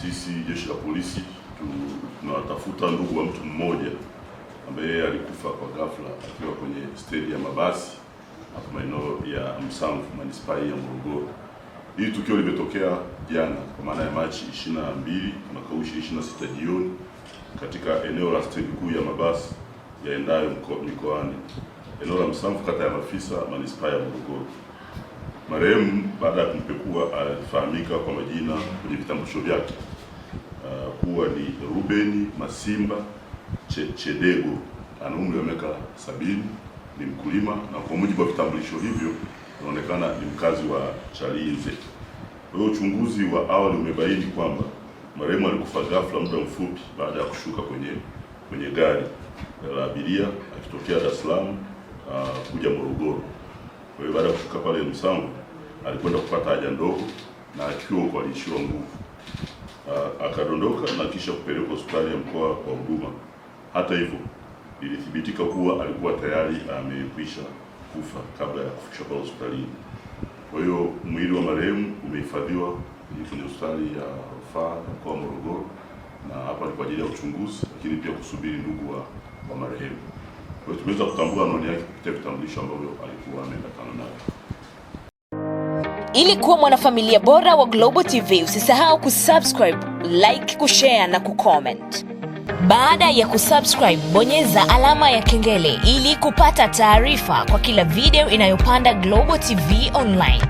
sisi jeshi la polisi tunatafuta ndugu wa mtu mmoja ambaye alikufa kwa ghafla akiwa kwenye stendi ya mabasi hapo maeneo ya Msamvu, manispaa ya Morogoro. Hili tukio limetokea jana kwa maana ya Machi 22 mwaka 2026 jioni katika eneo la stendi kuu ya mabasi yaendayo mikoani, eneo la Msamvu, kata ya Mafisa, manispaa ya Morogoro. Marehemu baada ya kumpekua alifahamika kwa majina kwenye vitambulisho vyake kuwa ni Ruben Masimba Chedego, ana umri wa miaka 70, ni mkulima, na kwa mujibu wa vitambulisho hivyo inaonekana ni mkazi wa Chalinze. Kwa hiyo uchunguzi wa awali umebaini kwamba marehemu alikufa ghafla muda mfupi baada ya kushuka kwenye gari la abiria akitokea Dar es Salaam kuja Morogoro. Kwa hiyo baada ya kushuka pale Msamvu alikwenda kupata haja ndogo na akiwa huko aliishiwa nguvu. Akadondoka na kisha kupelekwa hospitali ya mkoa kwa huduma. Hata hivyo ilithibitika kuwa alikuwa tayari amekwisha kufa kabla ya kufikishwa kwa hospitalini. Kwa hiyo mwili wa marehemu umehifadhiwa kwenye hospitali ya rufaa ya mkoa wa Morogoro, na hapa ni kwa ajili ya uchunguzi, lakini pia kusubiri ndugu wa marehemu. Kwa hiyo tumeweza kutambua anwani yake kupitia vitambulisho ambavyo alikuwa ameambatana nayo. Ili kuwa mwanafamilia bora wa Global TV, usisahau kusubscribe, like, kushare na kucomment. Baada ya kusubscribe, bonyeza alama ya kengele ili kupata taarifa kwa kila video inayopanda Global TV Online.